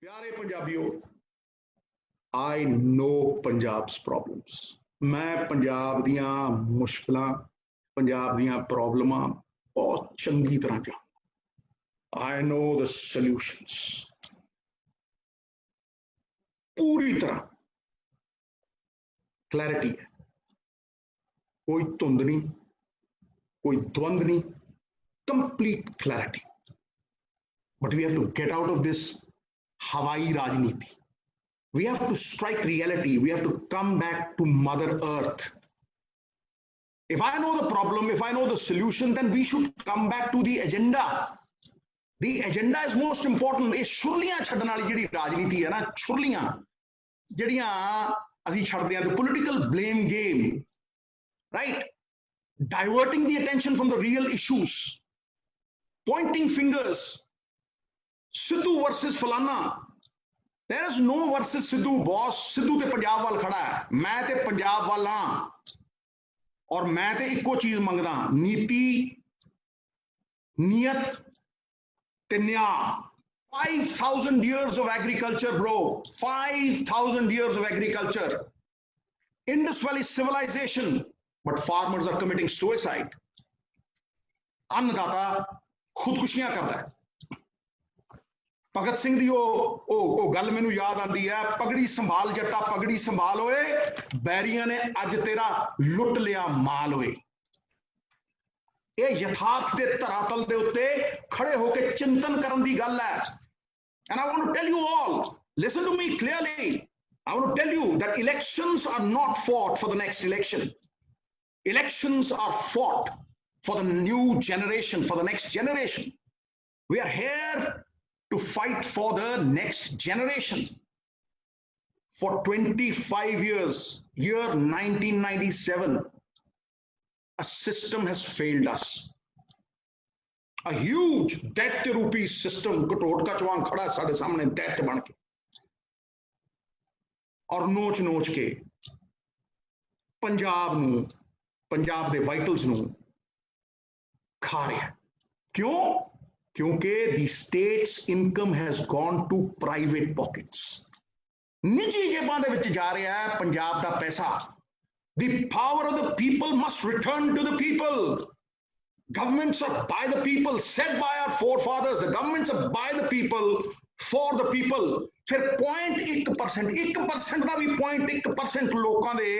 प्यारे पंजाबियों, I know Punjab's problems. मैं पंजाब दियां मुश्किलां, पंजाब दियां प्रॉब्लमां बहुत चंगी तरह जानदा। आई नो द सॉल्यूशंस पूरी तरह क्लैरिटी है, कोई धुंध नहीं, कोई द्वंद नहीं, complete clarity. But we have to get out of this हवाई राजनीति. We have to strike reality. We have to come back to Mother Earth. If I know the problem, if I know the solution, then we should come back to the agenda. The agenda is most important. ये छुरलियां छड्डण वाली जिहड़ी राजनीति है ना, छुरलियां जिहड़ियां ਅਸੀਂ ਛੱਡਦੇ ਹਾਂ, the political blame game, right? Diverting the attention from the real issues, pointing fingers, Sidhu versus Falana. There is no versus Sidhu, boss. Sidhu ते पंजाब वाल खड़ा है, मैं ते पंजाब वाल हां, और मैं ते इक्को चीज मंगदा, नीति, नियत ते न्याय. 5,000 years of agriculture, bro. 5,000 years of agriculture. Indus Valley civilization, but farmers are committing suicide. अन्नदाता खुदकुशियां करता है. भगत सिंह दी गल मैनू याद आती है, पगड़ी संभाल जट्टा पगड़ी संभाल होए, बैरियां ने अज तेरा लुट लिया माल होए. ये यथार्थ के धरातल के उत्ते खड़े होकर चिंतन करन दी गल है. And I want to tell you all, listen to me clearly. I want to tell you that elections are not fought for the next election. Elections are fought for the new generation, for the next generation. We are here to fight for the next generation. For 25 years, year 1997, a system has failed us. A huge दैत्य रूपी system कटोट चवांग खड़ा साढ़े सामने दैत्य बन के, और नोच नोच के पंजाब दे वाइटल्स नू खा रहा है. क्यों? क्योंकि the state's income has gone to private pockets. निजी जेबां दे विच जा रहा है पंजाब दा पैसा. The power of the people must return to the people. Governments are by the people, set by our forefathers. The governments are by the people, for the people. फिर 0.1%, 1% ਦਾ भी 0.1% लोकां दे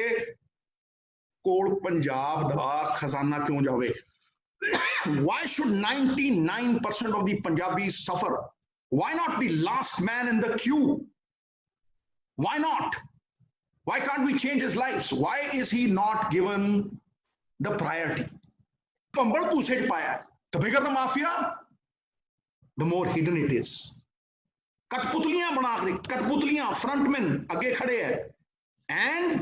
कोल पंजाब दा खजाना क्यों जावे? Why should 99% of the Punjabis suffer? Why not the last man in the queue? Why not? Why can't we change his lives? Why is he not given the priority? Pambal puse ch paya. The bigger the mafia, the more hidden it is. कठपुतलियां बना के, कठपुतलियां frontman आगे खड़े हैं, and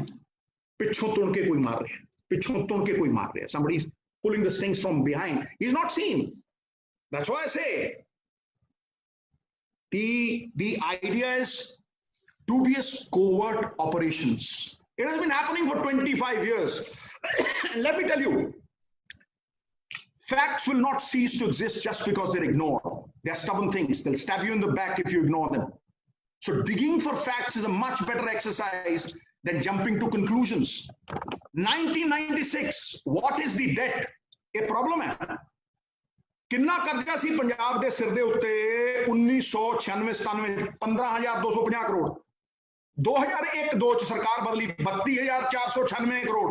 पिछों तुन के कोई मार रहे हैं, पिछों तुन के कोई मार रहे हैं. Somebody is pulling the strings from behind. He's not seen. That's why I say the idea is dubious covert operations. It has been happening for 25 years. Let me tell you, facts will not cease to exist just because they're ignored. They're stubborn things. They'll stab you in the back if you ignore them. So digging for facts is a much better exercise than jumping to conclusions. 1996, what is the debt? A problem है. किन्ना कर्जा सी पंजाब दे सिर दे उत्ते 1996-97 15,250 करोड़. 2001-2 च सरकार बदली 32,496 करोड़.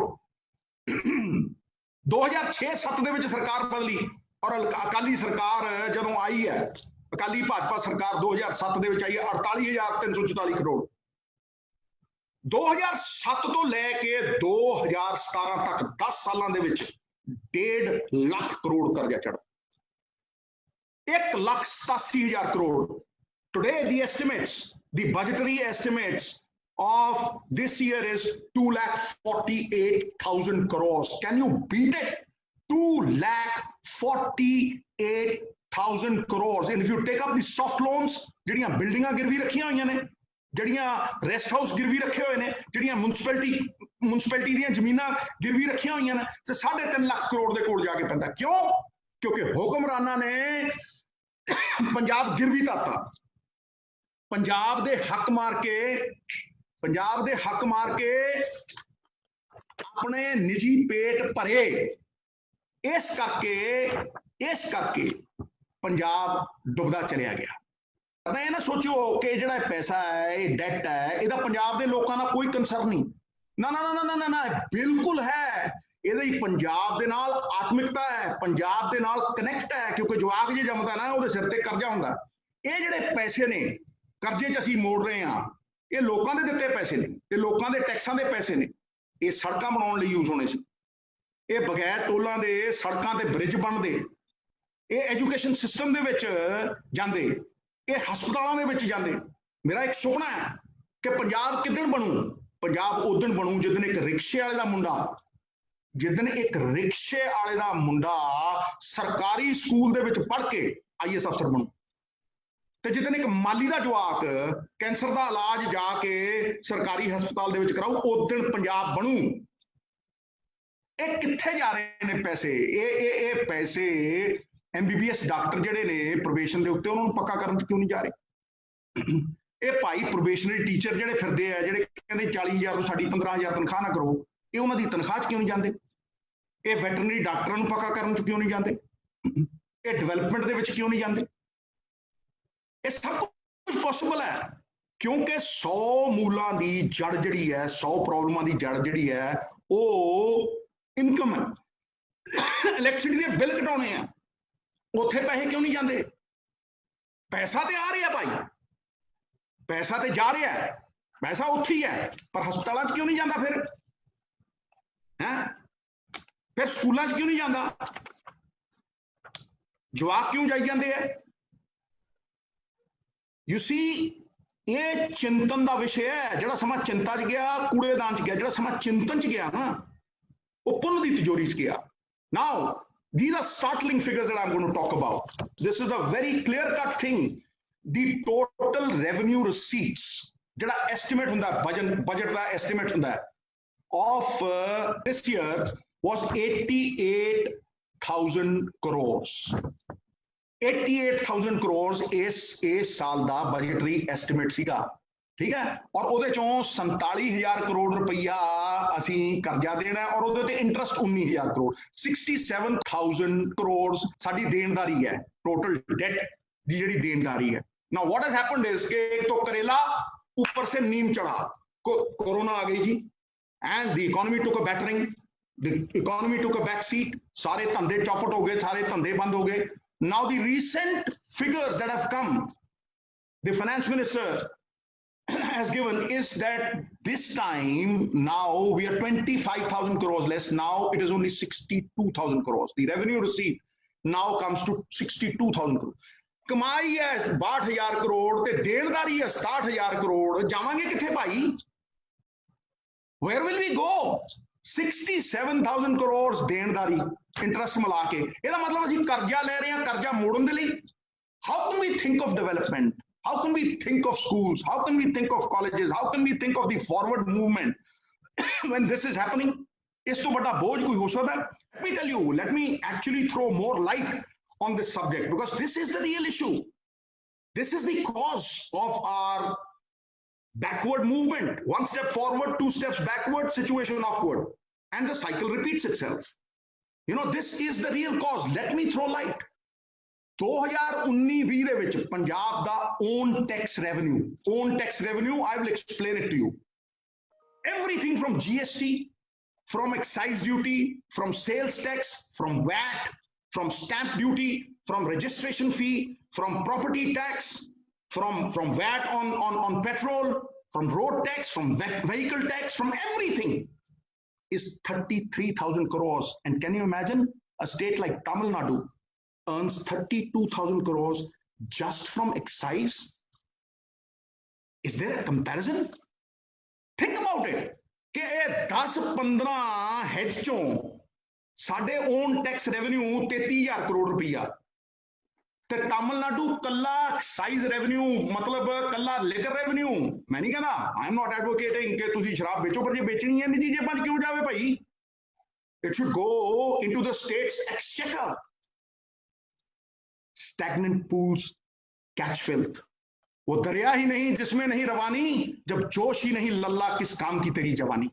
2006-7 दे विच सरकार बदली, और अकाली सरकार जदों आई है, अकाली भाजपा सरकार 2007 दे विच आई है 48,344 करोड़. 2007 तो लैके 2017 तक 10 सालों दे विच 1.5 लाख करोड़ कर्जा चढ़ा. 1,87,000 crore. Today the estimates, the budgetary estimates of this year is 2,48,000 crores. Can you beat it? 2,48,000 crores. And if you take up the soft loans, जिहड़ियां बिल्डिंगां गिरवी रखियां होईयां ने, ਜਿਹੜੀਆਂ ਰੈਸਟ ਹਾਊਸ ਗਿਰਵੀ ਰੱਖੇ ਹੋਏ ਨੇ, ਜਿਹੜੀਆਂ ਮੁਨਸਪੈਲਿਟੀ ਦੀਆਂ ਜ਼ਮੀਨਾਂ ਗਿਰਵੀ ਰੱਖੀਆਂ ਹੋਈਆਂ ਨੇ, ਤੇ 3.5 ਲੱਖ ਕਰੋੜ ਦੇ ਕੋਲ ਜਾ ਕੇ ਪੈਂਦਾ. ਕਿਉਂ? ਕਿਉਂਕਿ ਹੁਕਮਰਾਨਾਂ ਨੇ ਪੰਜਾਬ गिरवी ताता. पंजाब दे हक मार के अपने निजी पेट भरे। इस करके पंजाब डुबदा चलिया गया। ये ना सोचो कि जिहड़ा पैसा है, ये डेट है, इहदा पंजाब दे लोकां नाल कोई कंसर्न नहीं। ना ना ना ना ना ना, बिल्कुल है। ਇਹਦੇ पंजाब दे नाल आत्मिकता है, पंजाब दे नाल कनैक्ट है, क्योंकि जवाक जे जमदा ना ਉਹਦੇ सिर ते कर्जा हुंदा। ਇਹ ਜਿਹੜੇ पैसे ने कर्जे च ਅਸੀਂ मोड़ रहे हैं, ये लोकां दे दित्ते पैसे ने, ये लोकां दे टैक्सां दे पैसे ने। ये सड़कां बनाउण लई यूज होने सी, ये बगैर टोलां दे सड़कां ते ब्रिज बनदे, ये एजुकेशन सिस्टम दे विच जांदे, ये हस्पतालां दे विच जांदे। मेरा एक सुपना है कि पंजाब किदन बनू। पंजाब उदन बनू जिदन एक रिक्शे वाले दा मुंडा, सरकारी स्कूल दे विच पढ़ के IAS अफसर बनू, ते जिदन एक माली दा जवाक कैंसर दा इलाज जाके सरकारी हस्पताल दे विच कराऊ, उदन पंजाब बनू। ये कित्थे जा रहे ने पैसे? ये पैसे MBBS डॉक्टर जिहड़े ने प्रोबेशन दे उत्ते उन्हां नूं पक्का करन क्यों नहीं जा रहे? ये भाई प्रोबेशनरी टीचर जिहड़े फिरदे आ, जिहड़े कहंदे 40,000 तो साडी 15,000 तनख्वाह ना करो, ये उन्हां दी तनख्वाह च क्यों नहीं जांदे? ये वैटरनरी डॉक्टरां नूं पक्का करन च क्यों नहीं जांदे? ये डेवलपमेंट दे विच क्यों नहीं जांदे? ये सब कुछ पॉसिबल है क्योंकि 100 मूलां दी जड़ जिहड़ी है, 100 प्रॉब्लमां दी जड़ जिहड़ी है, वो इनकम है। इलैक्ट्रिसिटी दे बिल घटाउणे हैं, उत्थे पैसे क्यों नहीं जांदे? पैसा ते आ रहा भाई, पैसा ते जा रहा है, पैसा उत्थे ही है, पर हस्पतालां च क्यों नहीं जांदा? फिर स्कूलों च क्यों नहीं जाता? जवाक क्यों जाई जाते हैं? यू सी, ये चिंतन का विषय है। जिहड़ा समा चिंता च गया कूड़ेदान च गया, जिहड़ा समा चिंतन च गया ना वो पुन्न की तिजोरी च गया। Now these are startling figures that I'm going to talk about. This is a very clear cut thing. The total revenue receipts, जिहड़ा estimate हुंदा, budget का estimate हुंदा of this year was 88,000 crores. 88,000 crores इस साल का budgetary estimate सीगा, ठीक है। और ਉਹਦੇ ਚੋਂ 47,000 करोड़ रुपया ਅਸੀਂ ਕਰਜ਼ਾ ਦੇਣਾ और ਉਹਦੇ ਤੇ ਇੰਟਰਸਟ 19,000 करोड़, 67,000 crores ਸਾਡੀ ਦੇਣਦਾਰੀ ਹੈ, टोटल डेट ਦੀ ਜਿਹੜੀ ਦੇਣਦਾਰੀ है। Now what has happened is कि एक तो करेला ऊपर से नीम चढ़ा, कोरोना आ गई जी, and the economy took a battering, the economy took a back seat, सारे धंधे चौपट हो गए, सारे धंधे बंद हो गए। Now the recent figures that have come, the finance minister has given, is that this time now we are 25,000 crores less. Now it is only 62,000 crores. The revenue receipt now comes to 62,000 crores. कमाई है 62,000 करोड़ ते देनदारी है 67,000 करोड़। जावांगे किथे भाई? Where will we go? 67,000 crores देनदारी, interest मिला के, ਇਹਦਾ मतलब ਅਸੀਂ कर्जा ले रहे हैं कर्जा मोड़न दे ਲਈ। How can we think of development? How can we think of schools? How can we think of colleges? How can we think of the forward movement when this is happening? ਇਸ ਤੋਂ ਵੱਡਾ ਬੋਝ ਕੋਈ ਹੋ ਸਕਦਾ? Let me tell you, let me actually throw more light on this subject, because this is the real issue. This is the cause of our backward movement. One step forward, two steps backward, situation awkward, and the cycle repeats itself. You know, this is the real cause. Let me throw light. 2019-20 ਦੇ ਵਿੱਚ ਪੰਜਾਬ ਦਾ own tax revenue, I will explain it to you. Everything from GST, from excise duty, from sales tax, from VAT, from stamp duty, from registration fee, from property tax, from VAT on petrol, from road tax, from vehicle tax, from everything is 33,000 crores. And can you imagine a state like Tamil Nadu earns 32,000 crores just from excise? Is there a comparison? Think about it. कि 10-15 heads चों साडे own tax revenue 33,000 crore रुपया, ते तमिलनाडु कल्ला excise revenue, मतलब कल्ला liquor revenue. मैं नहीं कहना, I am not advocating कि तुसी शराब बेचो, पर जे बेचनी है निजी जेबां च क्यों जावे भाई? It should go into the states exchequer. Stagnant pools catch filth. वो दरिया ही नहीं जिसमें नहीं रवानी, जब जोश ही नहीं लल्ला किस काम की तेरी जवानी.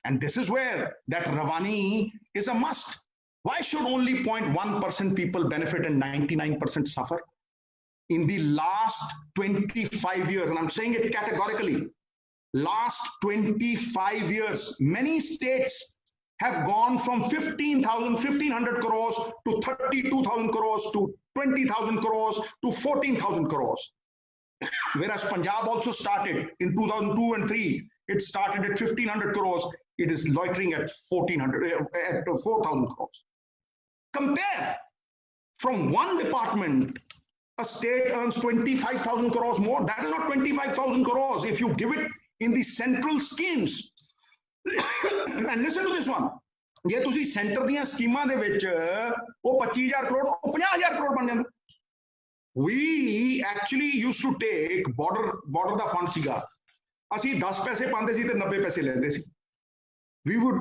And this is where that ravani is a must. Why should only 0.1% people benefit and 99% suffer? In the last 25 years, and I'm saying it categorically, last 25 years, many states have gone from 1500 crores to 32,000 crores to 20,000 crores to 14,000 crores. Whereas Punjab also started in 2002 and 3, it started at 1,500 crores. It is loitering at 4,000 crores. Compare, from one department, a state earns 25,000 crores more. That is not 25,000 crores if you give it in the central schemes. And listen to this one. ਜੇ ਤੁਸੀਂ centre ਦੀਆਂ ਸਕੀਮਾਂ ਦੇ ਵਿੱਚ ਉਹ 25,000 ਕਰੋੜ ਉਹ 50,000 ਕਰੋੜ ਬਣ ਜਾਂਦਾ. We actually used to take border the fund ਸੀਗਾ, ਅਸੀਂ 10 ਪੈਸੇ ਪਾਉਂਦੇ ਸੀ ਤੇ 90 ਪੈਸੇ ਲੈਂਦੇ ਸੀ. We would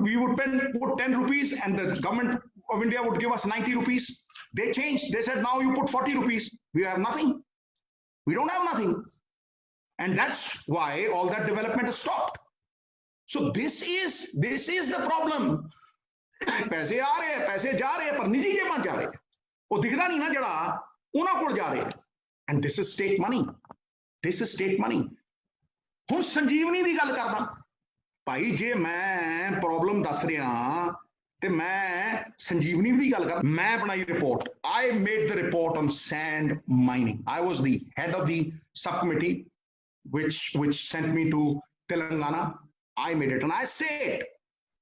put 10 rupees and the government of India would give us 90 rupees. They changed. They said now you put 40 rupees. We have nothing. We don't have nothing. And that's why all that development has stopped. So this is the problem. पैसे आ रहे हैं, पैसे जा रहे हैं, पर निजी जेबां जा रहे हैं. वो दिखदा नहीं ना जड़ा ਉਹਨਾਂ ਕੋਲ ਜਾ ਰਹੇ. And this is state money. This is state money. ਹੁਣ ਸੰਜੀਵਨੀ ਦੀ ਗੱਲ ਕਰਦਾ ਭਾਈ, ਜੇ ਮੈਂ ਪ੍ਰੋਬਲਮ ਦੱਸ ਰਿਹਾ ਤੇ ਮੈਂ ਸੰਜੀਵਨੀ ਦੀ ਗੱਲ ਕਰ, ਮੈਂ ਬਣਾਈ report. I made the report on sand mining. I was the head of the subcommittee which sent me to Telangana. I made it and I said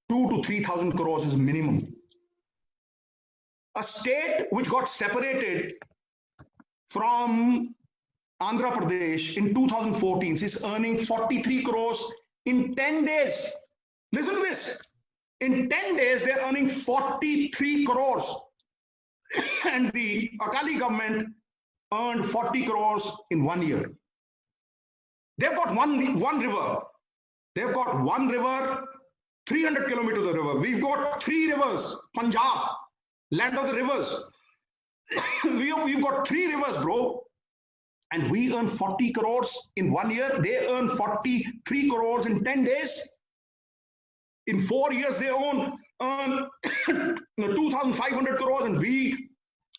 2,000 to 3,000 crores is minimum. A state which got separated from Andhra Pradesh in 2014 is earning 43 crores in 10 days. Listen to this. In 10 days, they're earning 43 crores. And the Akali government earned 40 crores in 1 year. They've got one river. They've got one river, 300 kilometers of river. We've got 3 rivers. Punjab, land of the rivers. We've got 3 rivers, bro. And we earn 40 crores in 1 year. They earn 43 crores in 10 days. In 4 years, they earn 2,500 crores, and we,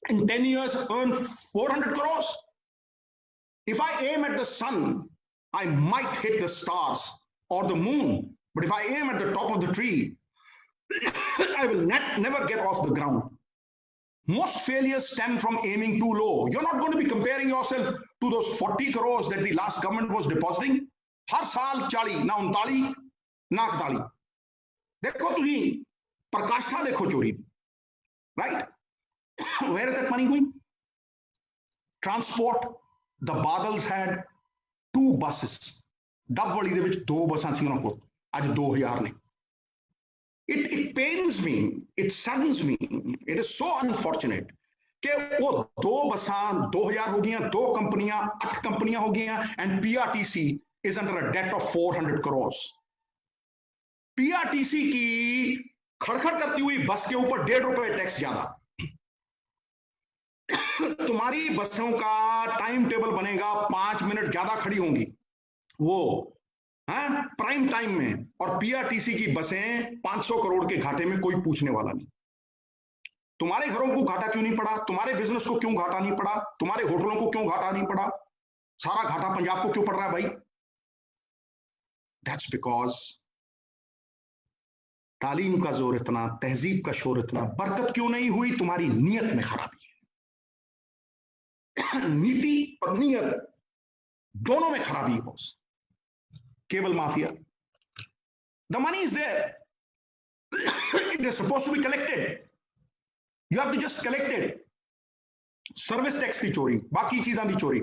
in 10 years, earn 400 crores. If I aim at the sun, I might hit the stars or the moon. But if I aim at the top of the tree, I will never get off the ground. Most failures stem from aiming too low. You're not going to be comparing yourself to those 40 crores that the last government was depositing. Har saal 40, na 39, na 41. Dekho tusi, prakashtha dekho chori. Right? Where is that money going? Transport. The Badals had 2 buses. Dabwali de vich 2 buses si ਉਹਨਾਂ ਕੋਲ. ਅੱਜ 2,000 ਨੇ. It pains me, it saddens me, it is so unfortunate कि वो 2 बसां 2,000 हो गई, 2 कंपनियां 8 कंपनियां हो गई, and PRTC is under a debt of 400 crores. PRTC की खड़खड़ करती हुई बस के ऊपर 1.5 रुपए टैक्स ज्यादा. तुम्हारी बसों का टाइम टेबल बनेगा, 5 मिनट ज्यादा खड़ी होंगी वो प्राइम टाइम में, और पीआरटीसी की बसें 500 करोड़ के घाटे में, कोई पूछने वाला नहीं. तुम्हारे घरों को घाटा क्यों नहीं पड़ा? तुम्हारे बिजनेस को क्यों घाटा नहीं पड़ा? तुम्हारे होटलों को क्यों घाटा नहीं पड़ा? सारा घाटा पंजाब को क्यों पड़ रहा है भाई? दैट्स बिकॉज तालीम का जोर इतना, तहजीब का शोर इतना, बरकत क्यों नहीं हुई? तुम्हारी नीयत में खराबी है. नीति और नीयत दोनों में खराबी है boss. Cable mafia. The money is there. It is supposed to be collected. You have to just collect it. Service tax की चोरी, बाकी चीज़ां की चोरी.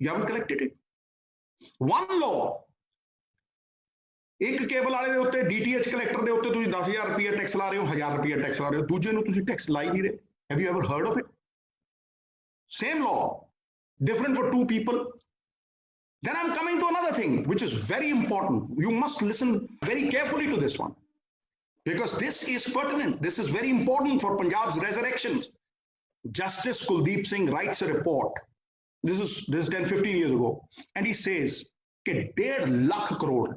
You haven't collected it. One law. एक केबल वाले ਦੇ ਉੱਤੇ DTH ਕਲੈਕਟਰ ਦੇ ਉੱਤੇ ਤੁਸੀਂ 10,000 ਰੁਪਏ ਟੈਕਸ ਲਾ ਰਹੇ ਹੋ, 1,000 ਰੁਪਏ ਟੈਕਸ ਲਾ ਰਹੇ ਹੋ, ਦੂਜੇ ਨੂੰ ਤੁਸੀਂ ਟੈਕਸ ਲਾ ਹੀ ਨਹੀਂ ਰਹੇ. Have you ever heard of it? Same law, different for 2 people. Then I'm coming to another thing which is very important. You must listen very carefully to this one, because this is pertinent. This is very important for Punjab's resurrection. Justice Kuldeep Singh writes a report This is 10-15 years ago, and he says, "Okay, 1.5 lakh crore,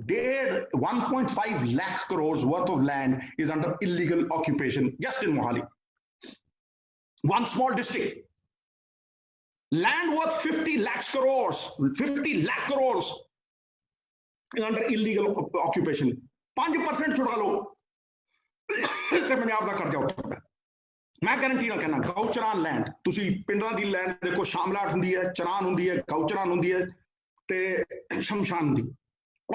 1.5 lakh crores worth of land is under illegal occupation just in Mohali, one small district. Land worth 50 lakhs crores, 50 lakh crores is under illegal occupation. 5% छुड़ा लो ਤੇ ਪੰਜਾਬ ਦਾ ਕਰਜ਼ਾ ਉੱਠਦਾ। ਮੈਂ guarantee ਨਾਲ ਕਹਿੰਦਾ ਗਊਚਰਾਨ land, ਤੁਸੀਂ ਪਿੰਡਾਂ ਦੀ land ਦੇਖੋ, ਸ਼ਾਮਲਾਟ ਹੁੰਦੀ ਹੈ, ਚਰਾਨ ਹੁੰਦੀ ਹੈ, ਗਊਚਰਾਨ ਹੁੰਦੀ ਹੈ ਤੇ ਸ਼ਮਸ਼ਾਨ ਹੁੰਦੀ।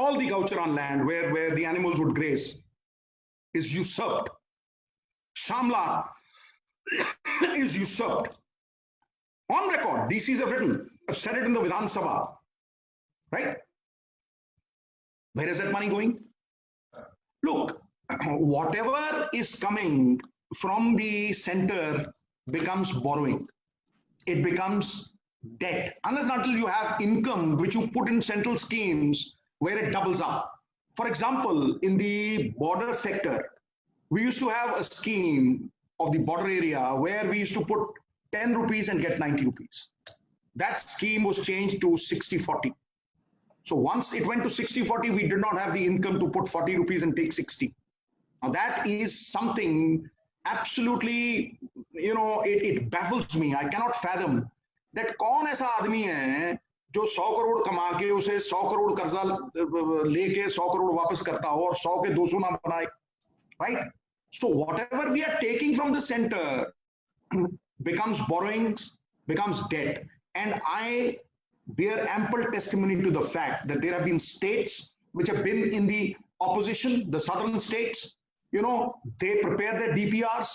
All the gaucharan land where the animals would graze is usurped. Shamla is usurped. On record, DCs have written, I've said it in the Vidhan Sabha, right? Where is that money going? Look, whatever is coming from the center becomes borrowing. It becomes debt. Unless and until you have income which you put in central schemes where it doubles up. For example, in the border sector, we used to have a scheme of the border area where we used to put 10 rupees and get 90 rupees. That scheme was changed to 60-40. So once it went to 60-40, we did not have the income to put 40 rupees and take 60. Now that is something absolutely, it baffles me. I cannot fathom that कौन ऐसा आदमी है जो 100 करोड़ कमा के उसे 100 करोड़ कर्जा लेके 100 करोड़ वापस करता हो और 100 के 200 ना बनाए, right? So whatever we are taking from the center becomes borrowings, becomes debt. And I bear ample testimony to the fact that there have been states which have been in the opposition, the southern states, they prepare their DPRs,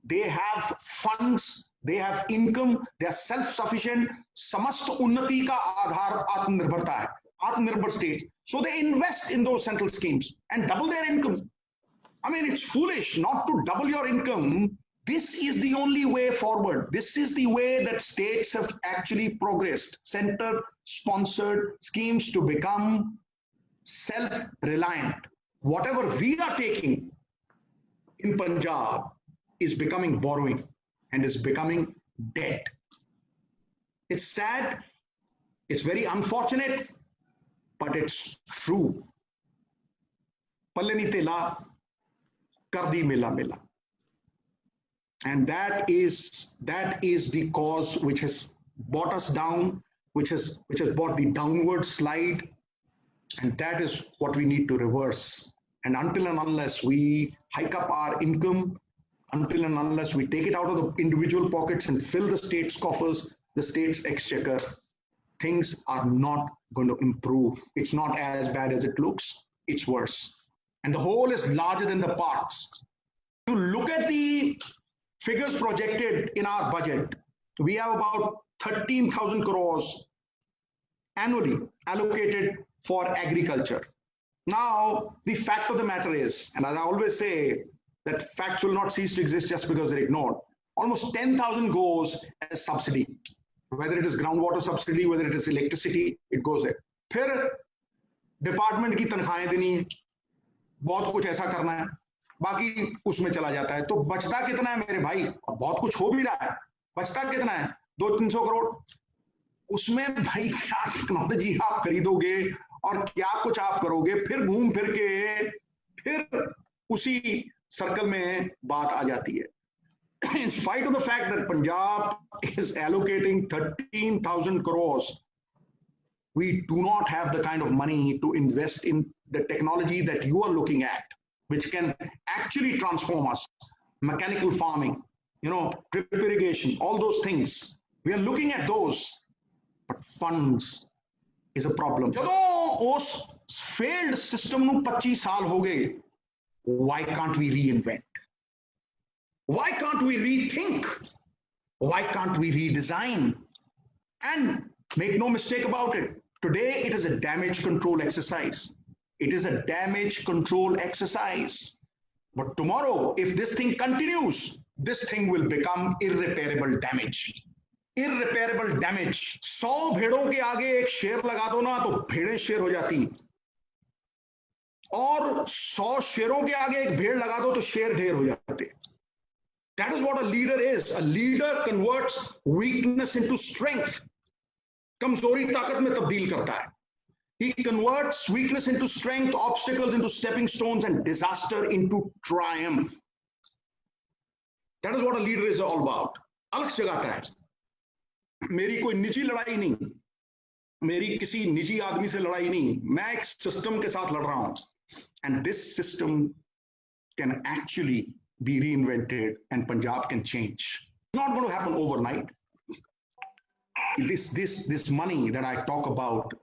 they have funds, they have income, they are self-sufficient. Samast unnati ka aadhar atmanirbharta hai, atmanirbhar states. So they invest in those central schemes and double their income. I mean, it's foolish not to double your income. This is the only way forward. This is the way that states have actually progressed. Center-sponsored schemes to become self-reliant. Whatever we are taking in Punjab is becoming borrowing and is becoming debt. It's sad, it's very unfortunate, but it's true. Palleni tela, kardi mela mela. And that is the cause which has brought us down, which has brought the downward slide, and that is what we need to reverse. And until and unless we hike up our income, until and unless we take it out of the individual pockets and fill the state's coffers, the state's exchequer, things are not going to improve. It's not as bad as it looks, it's worse. And the whole is larger than the parts. To look at the figures projected in our budget, we have about 13,000 crores annually allocated for agriculture. Now, the fact of the matter is, and as I always say, that facts will not cease to exist just because they're ignored. Almost 10,000 goes as subsidy. Whether it is groundwater subsidy, whether it is electricity, it goes there. फिर department की तनख्वाहें देनी, बहुत कुछ ऐसा करना है, बाकी उसमें चला जाता है. तो बचता कितना है मेरे भाई? बहुत कुछ हो भी रहा है, बचता कितना है? 200-300 करोड़. उसमें भाई क्या टेक्नोलॉजी आप खरीदोगे और क्या कुछ आप करोगे? फिर घूम फिर के फिर उसी सर्कल में बात आ जाती है. In spite of the fact that Punjab is allocating 13,000 crores, we do not have the kind of money to invest in the technology that you are looking at, which can actually transform us. Mechanical farming, drip irrigation, all those things. We are looking at those, but funds is a problem. ਜਦੋਂ ਉਸ failed system ਨੂੰ 25 ਸਾਲ ਹੋ ਗਏ, why can't we reinvent? Why can't we rethink? Why can't we redesign? And make no mistake about it, today it is a damage control exercise. It is a damage control exercise. But tomorrow, if this thing continues, this thing will become irreparable damage. Irreparable damage. 100 भेड़ों के आगे एक शेर लगा दो ना तो भेड़ें शेर हो जाती, और 100 शेरों के आगे एक भेड़ लगा दो तो शेर ढेर हो जाते. That is what a leader is. A leader converts weakness into strength. कमजोरी ताकत में तब्दील करता है. He converts weakness into strength, obstacles into stepping stones, and disaster into triumph. That is what a leader is all about. अलग जगाता है. मेरी कोई निजी लड़ाई नहीं, मेरी किसी निजी आदमी से लड़ाई नहीं, मैं एक सिस्टम के साथ लड़ रहा हूं. And this system can actually be reinvented and Punjab can change. It's not going to happen overnight. This money that I talk about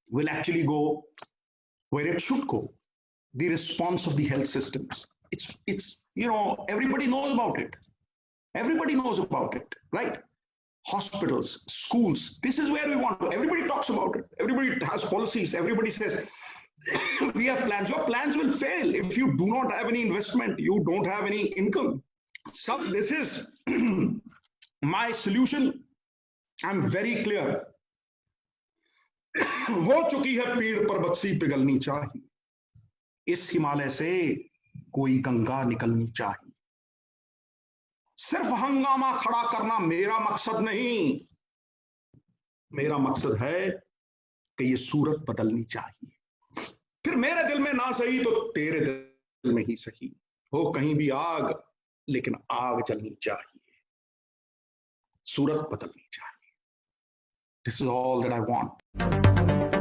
will actually go where it should go. The response of the health systems. It's everybody knows about it. Everybody knows about it, right? Hospitals, schools. This is where we want to. Everybody talks about it. Everybody has policies. Everybody says we have plans. Your plans will fail if you do not have any investment. You don't have any income. This is my solution. I'm very clear. हो चुकी है पीड़ पर बक्सी पिघलनी चाहिए, इस हिमालय से कोई गंगा निकलनी चाहिए. सिर्फ हंगामा खड़ा करना मेरा मकसद नहीं, मेरा मकसद है कि ये सूरत बदलनी चाहिए. फिर मेरे दिल में ना सही तो तेरे दिल में ही सही, हो कहीं भी आग लेकिन आग जलनी चाहिए, सूरत बदलनी चाहिए. This is all that I want.